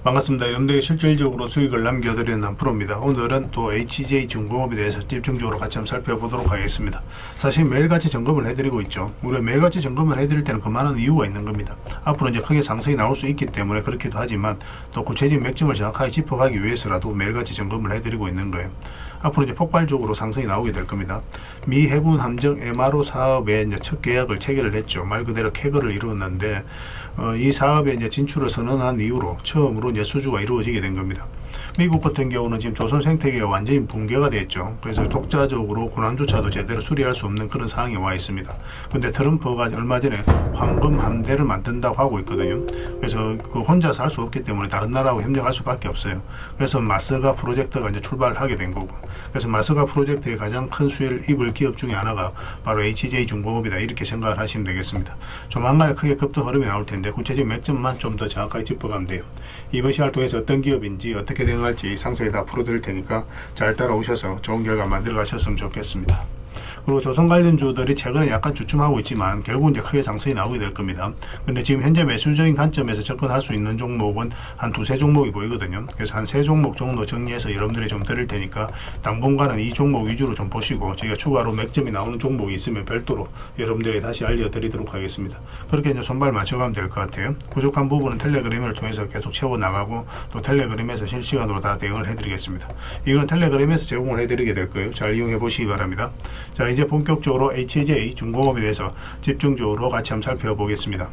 반갑습니다. 여러분들이 실질적으로 수익을 남겨드리는 프로입니다. 오늘은 또 HJ중공업에 대해서 집중적으로 같이 한번 살펴보도록 하겠습니다. 사실 매일같이 점검을 해드리고 있죠. 우리가 매일같이 점검을 해드릴 때는 그만한 이유가 있는 겁니다. 앞으로 이제 크게 상승이 나올 수 있기 때문에 그렇기도 하지만 또 구체적인 맥점을 정확하게 짚어가기 위해서라도 매일같이 점검을 해드리고 있는 거예요. 앞으로 이제 폭발적으로 상승이 나오게 될 겁니다. 미 해군 함정 MRO 사업에 이제 첫 계약을 체결을 했죠. 말 그대로 캐거를 이루었는데 이 사업에 이제 진출을 선언한 이후로 처음으로 이제 수주가 이루어지게 된 겁니다. 미국 같은 경우는 지금 조선 생태계가 완전히 붕괴가 됐죠. 그래서 독자적으로 군함조차도 제대로 수리할 수 없는 그런 상황에 와 있습니다. 근데 트럼프가 얼마 전에 황금 함대를 만든다고 하고 있거든요. 그래서 그 혼자서 할 수 없기 때문에 다른 나라하고 협력할 수밖에 없어요. 그래서 마스가 프로젝트가 이제 출발을 하게 된 거고, 그래서 마스가 프로젝트의 가장 큰 수혜를 입을 기업 중에 하나가 바로 HJ중공업이다, 이렇게 생각을 하시면 되겠습니다. 조만간에 크게 급등 흐름이 나올 텐데 구체적인 맥점만 좀 더 정확하게 짚어가면 돼요. 이번 시간을 통해서 어떤 기업인지 어떻게 대응할지 상세히 다 풀어드릴 테니까 잘 따라오셔서 좋은 결과 만들어 가셨으면 좋겠습니다. 그리고 조선 관련주들이 최근에 약간 주춤하고 있지만 결국 이제 크게 상승이 나오게 될 겁니다. 근데 지금 현재 매수적인 관점에서 접근할 수 있는 종목은 한 두세 종목이 보이거든요. 그래서 한 세 종목 정도 정리해서 여러분들이 좀 드릴 테니까 당분간은 이 종목 위주로 좀 보시고, 저희가 추가로 맥점이 나오는 종목이 있으면 별도로 여러분들이 다시 알려드리도록 하겠습니다. 그렇게 이제 손발 맞춰가면 될 것 같아요. 부족한 부분은 텔레그램을 통해서 계속 채워나가고 또 텔레그램에서 실시간으로 다 대응을 해드리겠습니다. 이건 텔레그램에서 제공을 해드리게 될 거예요. 잘 이용해 보시기 바랍니다. 자, 이제 본격적으로 HJ중공업에 대해서 집중적으로 같이 한번 살펴보겠습니다.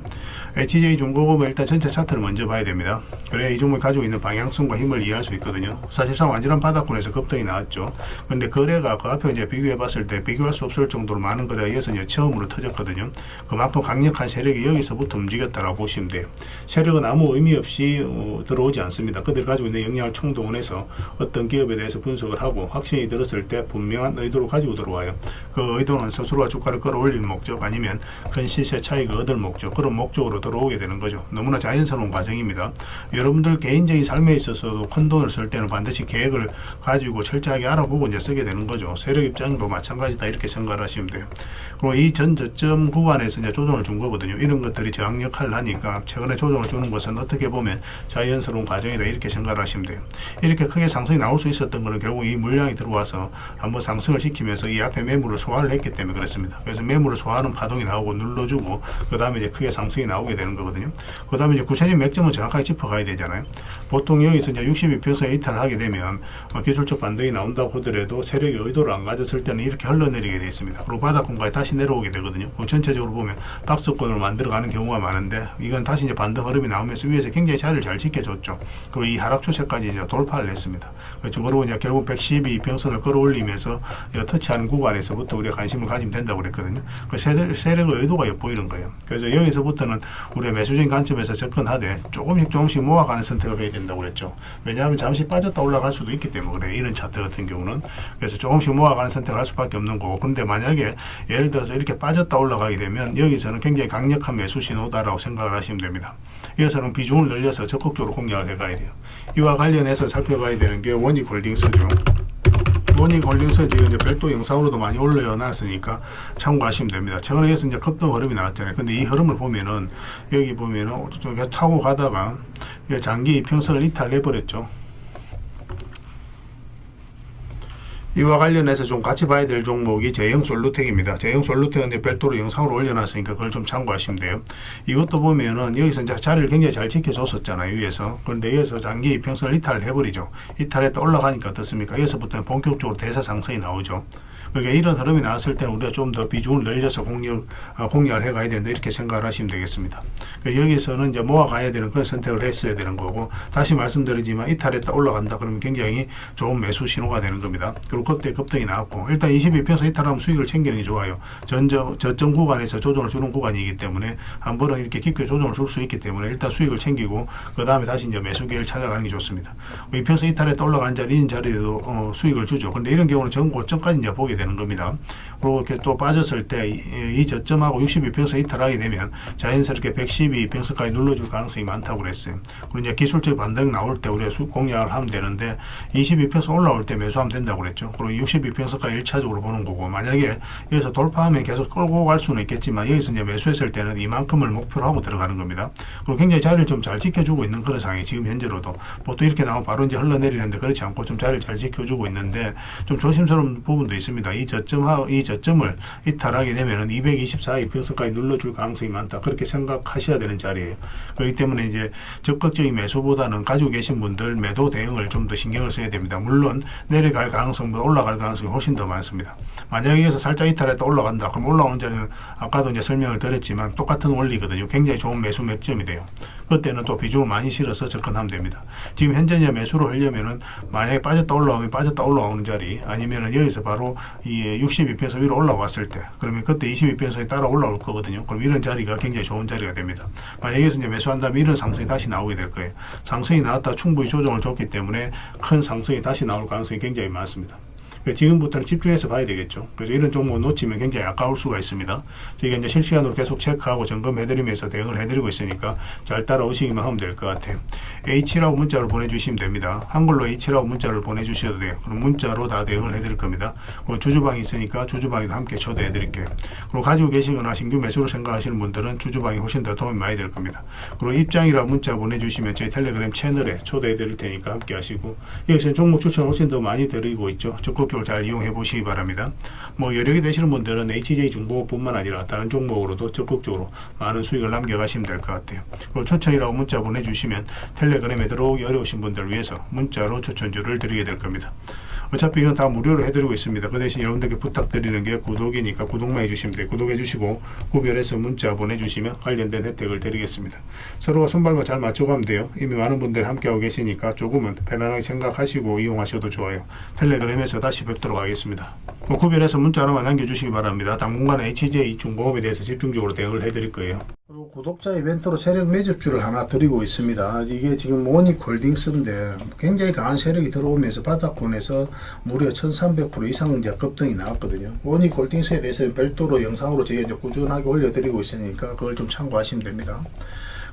HJ중공업은 일단 전체 차트를 먼저 봐야 됩니다. 그래야 이 종목이 가지고 있는 방향성과 힘을 이해할 수 있거든요. 사실상 완전한 바닥권에서 급등이 나왔죠. 근데 거래가 그 앞에 이제 비교해 봤을 때 비교할 수 없을 정도로 많은 거래가 이어서 이제 처음으로 터졌거든요. 그만큼 강력한 세력이 여기서부터 움직였다라고 보시면 돼요. 세력은 아무 의미 없이 들어오지 않습니다. 그들이 가지고 있는 역량을 총동원해서 어떤 기업에 대해서 분석을 하고 확신이 들었을 때 분명한 의도를 가지고 들어와요. 그 의도는 스스로가 주가를 끌어올릴 목적, 아니면 큰 시세 차익을 얻을 목적, 그런 목적으로 들어오게 되는 거죠. 너무나 자연스러운 과정입니다. 여러분들 개인적인 삶에 있어서도 큰 돈을 쓸 때는 반드시 계획을 가지고 철저하게 알아보고 이제 쓰게 되는 거죠. 세력 입장도 마찬가지다, 이렇게 생각을 하시면 돼요. 그리고 이 전 저점 구간에서 이제 조정을 준 거거든요. 이런 것들이 저항 역할을 하니까 최근에 조정을 주는 것은 어떻게 보면 자연스러운 과정이다, 이렇게 생각을 하시면 돼요. 이렇게 크게 상승이 나올 수 있었던 거는 결국 이 물량이 들어와서 한번 상승을 시키면서 이 앞에 매물을 소화를 했기 때문에 그렇습니다. 그래서 매물을 소화하는 파동이 나오고 눌러주고 그 다음에 이제 크게 상승이 나오게 되는 거거든요. 그 다음에 이제 구체적인 맥점은 정확하게 짚어가야 되잖아요. 보통 여기서 이제 62평선에 이탈을 하게 되면 기술적 반등이 나온다고 하더라도 세력이 의도를 안 가졌을 때는 이렇게 흘러내리게 되어 있습니다. 그리고 바닥권까지 다시 내려오게 되거든요. 전체적으로 보면 박스권을 만들어가는 경우가 많은데, 이건 다시 이제 반등 흐름이 나오면서 위에서 굉장히 자리를 잘 지켜줬죠. 그리고 이 하락 추세까지 이제 돌파를 했습니다. 그리고 이제 결국 112평선을 끌어올리면서 터치하는 구간에서부터 우리가 관심을 가지면 된다고 그랬거든요. 그 세력의 의도가 엿보이는 거예요. 그래서 여기서부터는 우리가 매수적인 관점에서 접근하되 조금씩 모아가는 선택을 해야 된다고 그랬죠. 왜냐하면 잠시 빠졌다 올라갈 수도 있기 때문에 그래요. 이런 차트 같은 경우는. 그래서 조금씩 모아가는 선택을 할 수밖에 없는 거고, 근데 만약에 예를 들어서 이렇게 빠졌다 올라가게 되면 여기서는 굉장히 강력한 매수 신호다라고 생각을 하시면 됩니다. 여기서는 비중을 늘려서 적극적으로 공략을 해가야 돼요. 이와 관련해서 살펴봐야 되는 게 원익홀딩스죠. 원익홀딩스 뒤에 이제 별도 영상으로도 많이 올려놨으니까 참고하시면 됩니다. 최근에 여기서 이제 급등 흐름이 나왔잖아요. 근데 이 흐름을 보면은 여기 보면은 좀 타고 가다가 장기 이평선을 이탈해버렸죠. 이와 관련해서 좀 같이 봐야 될 종목이 제형솔루텍입니다. 제형솔루텍은 이제 별도로 영상으로 올려놨으니까 그걸 좀 참고하시면 돼요. 이것도 보면은 여기서 이제 자리를 굉장히 잘 지켜줬었잖아요, 위에서. 그런데 여기서 장기 이평선을 이탈해버리죠. 이탈했다 올라가니까 어떻습니까? 여기서부터는 본격적으로 대사 상승이 나오죠. 그러니까 이런 흐름이 나왔을 때는 우리가 좀 더 비중을 늘려서 공략을 해가야 된다, 이렇게 생각을 하시면 되겠습니다. 그러니까 여기서는 이제 모아가야 되는 그런 선택을 했어야 되는 거고, 다시 말씀드리지만 이탈했다 올라간다 그러면 굉장히 좋은 매수 신호가 되는 겁니다. 그리고 그때 급등이 나왔고, 일단 22평선 이탈하면 수익을 챙기는 게 좋아요. 저점 구간에서 조정을 주는 구간이기 때문에 한 번은 이렇게 깊게 조정을 줄 수 있기 때문에 일단 수익을 챙기고 그 다음에 다시 이제 매수 기회를 찾아가는 게 좋습니다. 이평선 이탈했다 올라가는 자리인 자리에도 수익을 주죠. 근데 이런 경우는 전 고점까지 이제 보게 되는 겁니다. 그리고 이렇게 또 빠졌을 때 이 저점하고 62평선 이탈하게 되면 자연스럽게 112평선까지 눌러줄 가능성이 많다고 그랬어요. 그리고 이제 기술적 반등이 나올 때 우리가 공략을 하면 되는데 22평선 올라올 때 매수하면 된다고 그랬죠. 그리고 62평선까지 1차적으로 보는 거고, 만약에 여기서 돌파하면 계속 끌고 갈 수는 있겠지만 여기서 이제 매수했을 때는 이만큼을 목표로 하고 들어가는 겁니다. 그리고 굉장히 자리를 좀 잘 지켜주고 있는 그런 상황이 지금 현재로도 보통 이렇게 나오면 바로 이제 흘러내리는데 그렇지 않고 좀 자리를 잘 지켜주고 있는데 좀 조심스러운 부분도 있습니다. 이 저점을 이탈하게 되면은 224평선까지 눌러줄 가능성이 많다. 그렇게 생각하셔야 되는 자리예요. 그렇기 때문에 이제 적극적인 매수보다는 가지고 계신 분들 매도 대응을 좀 더 신경을 써야 됩니다. 물론 내려갈 가능성보다 올라갈 가능성이 훨씬 더 많습니다. 만약에 여기서 살짝 이탈했다 올라간다. 그럼 올라오는 자리는 아까도 이제 설명을 드렸지만 똑같은 원리거든요. 굉장히 좋은 매수 맥점이 돼요. 그때는 또 비중을 많이 실어서 접근하면 됩니다. 지금 현재 이제 매수를 하려면은 만약에 빠졌다 올라오면 빠졌다 올라오는 자리, 아니면은 여기서 바로 이 62평선 위로 올라왔을 때, 그러면 그때 22평선이 따라 올라올 거거든요. 그럼 이런 자리가 굉장히 좋은 자리가 됩니다. 만약에 여기서 이제 매수한다면 이런 상승이 다시 나오게 될 거예요. 상승이 나왔다 충분히 조정을 줬기 때문에 큰 상승이 다시 나올 가능성이 굉장히 많습니다. 지금부터는 집중해서 봐야 되겠죠. 그래서 이런 종목 놓치면 굉장히 아까울 수가 있습니다. 저희가 이제 실시간으로 계속 체크하고 점검해드리면서 대응을 해드리고 있으니까 잘 따라오시기만 하면 될 것 같아요. H라고 문자를 보내주시면 됩니다. 한글로 H라고 문자를 보내주셔도 돼요. 그럼 문자로 다 대응을 해드릴 겁니다. 그리고 주주방이 있으니까 주주방에도 함께 초대해드릴게요. 그리고 가지고 계시거나 신규 매수를 생각하시는 분들은 주주방이 훨씬 더 도움이 많이 될 겁니다. 그리고 입장이라고 문자 보내주시면 저희 텔레그램 채널에 초대해드릴 테니까 함께 하시고, 여기서는 종목 추천 훨씬 더 많이 드리고 있죠. 적극적으로 잘 이용해 보시기 바랍니다. 뭐 여력이 되시는 분들은 HJ 중공업뿐만 아니라 다른 종목으로도 적극적으로 많은 수익을 남겨가시면 될 것 같아요. 그리고 추천이라고 문자 보내주시면 텔레그램에 들어오기 어려우신 분들을 위해서 문자로 추천주를 드리게 될 겁니다. 어차피 이건 다 무료로 해드리고 있습니다. 그 대신 여러분들께 부탁드리는 게 구독이니까 구독만 해주시면 돼요. 구독해주시고 구별해서 문자 보내주시면 관련된 혜택을 드리겠습니다. 서로가 손발과 잘 맞춰가면 돼요. 이미 많은 분들이 함께하고 계시니까 조금은 편안하게 생각하시고 이용하셔도 좋아요. 텔레그램에서 다시 뵙도록 하겠습니다. 구별해서 문자 하나만 남겨주시기 바랍니다. 당분간 HJ 중공업에 대해서 집중적으로 대응을 해드릴 거예요. 그리고 구독자 이벤트로 세력 매집주를 하나 드리고 있습니다. 이게 지금 모닉홀딩스인데 굉장히 강한 세력이 들어오면서 바닥권에서 무려 1300% 이상 이제 급등이 나왔거든요. 모닉홀딩스에 대해서는 별도로 영상으로 저희가 이제 꾸준하게 올려드리고 있으니까 그걸 좀 참고하시면 됩니다.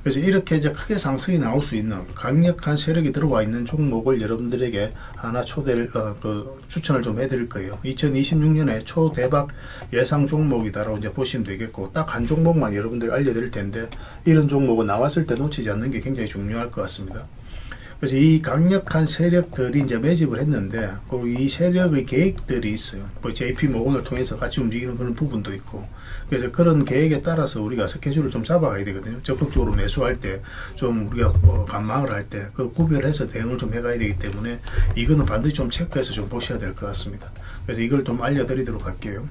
그래서 이렇게 이제 크게 상승이 나올 수 있는 강력한 세력이 들어와 있는 종목을 여러분들에게 하나 추천을 좀 해드릴 거예요. 2026년에 초대박 예상 종목이다라고 이제 보시면 되겠고, 딱 한 종목만 여러분들 알려드릴 텐데, 이런 종목은 나왔을 때 놓치지 않는 게 굉장히 중요할 것 같습니다. 그래서 이 강력한 세력들이 이제 매집을 했는데, 그리고 이 세력의 계획들이 있어요. JP 모건을 통해서 같이 움직이는 그런 부분도 있고, 그래서 그런 계획에 따라서 우리가 스케줄을 좀 잡아가야 되거든요. 적극적으로 매수할 때, 좀 우리가 관망을 할 때, 그 구별해서 대응을 좀 해가야 되기 때문에, 이거는 반드시 좀 체크해서 좀 보셔야 될 것 같습니다. 그래서 이걸 좀 알려드리도록 할게요.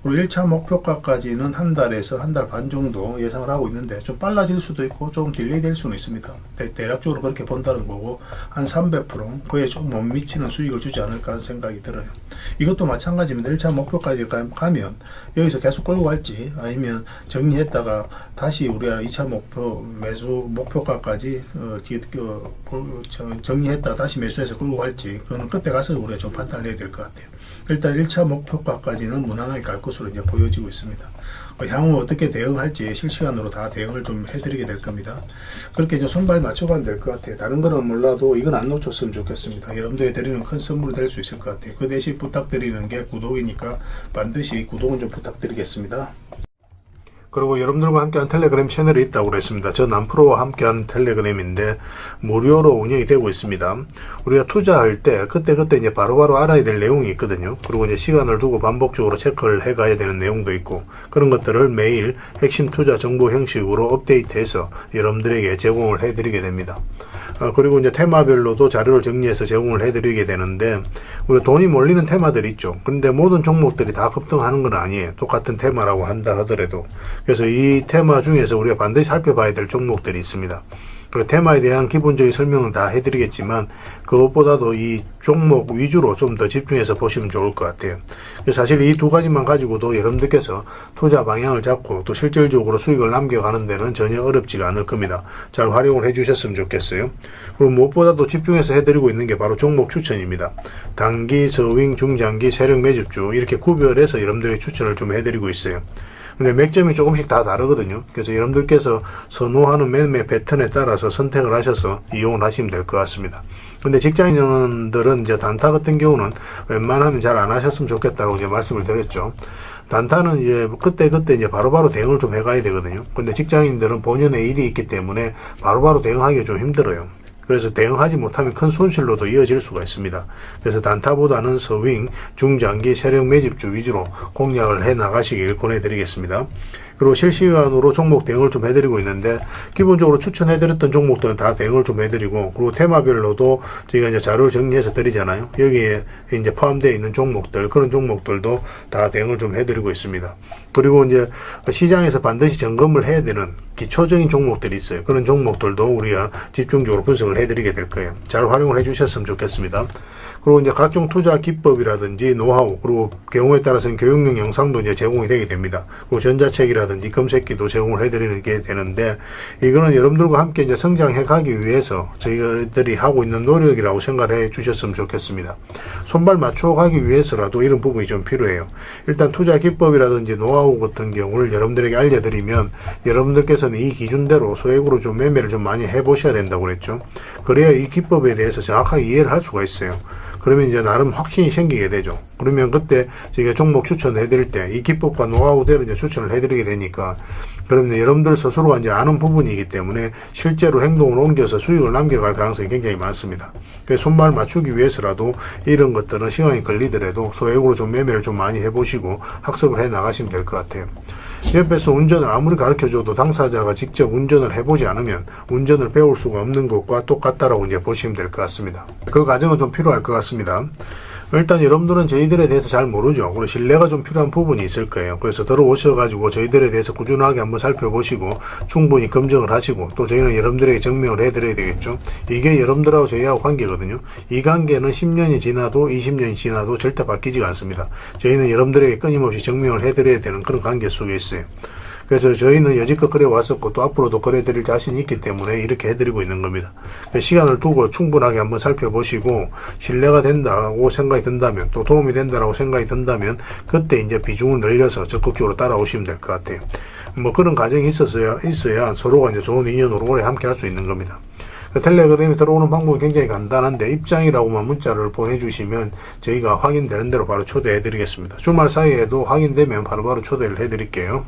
그리고 1차 목표가까지는 한 달에서 한 달 반 정도 예상을 하고 있는데, 좀 빨라질 수도 있고 좀 딜레이 될 수는 있습니다. 대략적으로 그렇게 본다는 거고, 한 300% 그에 좀 못 미치는 수익을 주지 않을까 하는 생각이 들어요. 이것도 마찬가지입니다. 1차 목표까지 가면 여기서 계속 끌고 갈지, 아니면 정리했다가 다시 우리가 2차 매수 목표가까지 정리했다가 다시 매수해서 끌고 갈지, 그거는 그때 가서 우리가 좀 판단을 해야 될 것 같아요. 일단 1차 목표가까지는 무난하게 갈 것으로 이제 보여지고 있습니다. 향후 어떻게 대응할지 실시간으로 다 대응을 좀 해드리게 될 겁니다. 그렇게 이제 손발 맞춰가면 될 것 같아요. 다른 거는 몰라도 이건 안 놓쳤으면 좋겠습니다. 여러분들이 드리는 큰 선물이 될 수 있을 것 같아요. 그 대신 부탁드리는 게 구독이니까 반드시 구독은 좀 부탁드리겠습니다. 그리고 여러분들과 함께한 텔레그램 채널이 있다고 그랬습니다. 저 남프로와 함께한 텔레그램인데 무료로 운영이 되고 있습니다. 우리가 투자할 때 그때 이제 바로바로 알아야 될 내용이 있거든요. 그리고 이제 시간을 두고 반복적으로 체크를 해가야 되는 내용도 있고, 그런 것들을 매일 핵심 투자 정보 형식으로 업데이트해서 여러분들에게 제공을 해드리게 됩니다. 그리고 이제 테마별로도 자료를 정리해서 제공을 해드리게 되는데, 우리가 돈이 몰리는 테마들이 있죠. 그런데 모든 종목들이 다 급등하는 건 아니에요. 똑같은 테마라고 한다 하더라도. 그래서 이 테마 중에서 우리가 반드시 살펴봐야 될 종목들이 있습니다. 그 테마에 대한 기본적인 설명은 다 해드리겠지만 그것보다도 이 종목 위주로 좀 더 집중해서 보시면 좋을 것 같아요. 사실 이 두 가지만 가지고도 여러분들께서 투자 방향을 잡고 또 실질적으로 수익을 남겨가는 데는 전혀 어렵지가 않을 겁니다. 잘 활용을 해주셨으면 좋겠어요. 그리고 무엇보다도 집중해서 해드리고 있는 게 바로 종목 추천입니다. 단기, 서윙, 중장기, 세력 매집주 이렇게 구별해서 여러분들의 추천을 좀 해드리고 있어요. 근데 맥점이 조금씩 다 다르거든요. 그래서 여러분들께서 선호하는 매매 패턴에 따라서 선택을 하셔서 이용을 하시면 될 것 같습니다. 근데 직장인들은 이제 단타 같은 경우는 웬만하면 잘 안 하셨으면 좋겠다고 이제 말씀을 드렸죠. 단타는 이제 그때 이제 바로바로 대응을 좀 해가야 되거든요. 근데 직장인들은 본연의 일이 있기 때문에 바로바로 대응하기가 좀 힘들어요. 그래서 대응하지 못하면 큰 손실로도 이어질 수가 있습니다. 그래서 단타보다는 서윙, 중장기, 세력 매집주 위주로 공략을 해 나가시길 권해드리겠습니다. 그리고 실시간으로 종목 대응을 좀 해드리고 있는데 기본적으로 추천해드렸던 종목들은 다 대응을 좀 해드리고 그리고 테마별로도 저희가 이제 자료를 정리해서 드리잖아요. 여기에 이제 포함되어 있는 종목들 그런 종목들도 다 대응을 좀 해드리고 있습니다. 그리고 이제 시장에서 반드시 점검을 해야 되는 기초적인 종목들이 있어요. 그런 종목들도 우리가 집중적으로 분석을 해드리게 될 거예요. 잘 활용을 해주셨으면 좋겠습니다. 그리고 이제 각종 투자 기법이라든지 노하우 그리고 경우에 따라서는 교육용 영상도 이제 제공이 되게 됩니다. 그리고 전자책이라든지 검색기도 제공을 해드리는 게 되는데 이거는 여러분들과 함께 이제 성장해 가기 위해서 저희들이 하고 있는 노력이라고 생각해 주셨으면 좋겠습니다. 손발 맞춰 가기 위해서라도 이런 부분이 좀 필요해요. 일단 투자 기법이라든지 노하우 같은 경우를 여러분들에게 알려드리면 여러분들께서는 이 기준대로 소액으로 좀 매매를 좀 많이 해보셔야 된다고 그랬죠. 그래야 이 기법에 대해서 정확하게 이해를 할 수가 있어요. 그러면 이제 나름 확신이 생기게 되죠. 그러면 그때 저희가 종목 추천을 해드릴 때 이 기법과 노하우대로 이제 추천을 해드리게 되니까 그러면 여러분들 스스로가 이제 아는 부분이기 때문에 실제로 행동을 옮겨서 수익을 남겨갈 가능성이 굉장히 많습니다. 그래서 손발 맞추기 위해서라도 이런 것들은 시간이 걸리더라도 소액으로 좀 매매를 좀 많이 해보시고 학습을 해 나가시면 될 것 같아요. 옆에서 운전을 아무리 가르쳐줘도 당사자가 직접 운전을 해보지 않으면 운전을 배울 수가 없는 것과 똑같다라고 이제 보시면 될 것 같습니다. 그 과정은 좀 필요할 것 같습니다. 일단 여러분들은 저희들에 대해서 잘 모르죠. 그리고 신뢰가 좀 필요한 부분이 있을 거예요. 그래서 들어오셔가지고 저희들에 대해서 꾸준하게 한번 살펴보시고 충분히 검증을 하시고 또 저희는 여러분들에게 증명을 해드려야 되겠죠. 이게 여러분들하고 저희하고 관계거든요. 이 관계는 10년이 지나도 20년이 지나도 절대 바뀌지가 않습니다. 저희는 여러분들에게 끊임없이 증명을 해드려야 되는 그런 관계 속에 있어요. 그래서 저희는 여지껏 그래 왔었고 또 앞으로도 그래 드릴 자신이 있기 때문에 이렇게 해드리고 있는 겁니다. 시간을 두고 충분하게 한번 살펴보시고 신뢰가 된다고 생각이 든다면 또 도움이 된다라고 생각이 든다면 그때 이제 비중을 늘려서 적극적으로 따라오시면 될 것 같아요. 뭐 그런 과정이 있어야 서로가 이제 좋은 인연으로 오래 함께 할 수 있는 겁니다. 텔레그램에 들어오는 방법이 굉장히 간단한데 입장이라고만 문자를 보내주시면 저희가 확인되는 대로 바로 초대해 드리겠습니다. 주말 사이에도 확인되면 바로바로 초대를 해 드릴게요.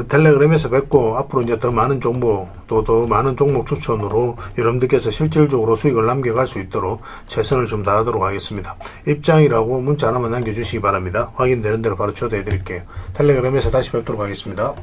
텔레그램에서 뵙고 앞으로 이제 더 많은 정보 또 더 많은 종목 추천으로 여러분들께서 실질적으로 수익을 남겨갈 수 있도록 최선을 좀 다하도록 하겠습니다. 입장이라고 문자 하나만 남겨주시기 바랍니다. 확인되는 대로 바로 초대해 드릴게요. 텔레그램에서 다시 뵙도록 하겠습니다.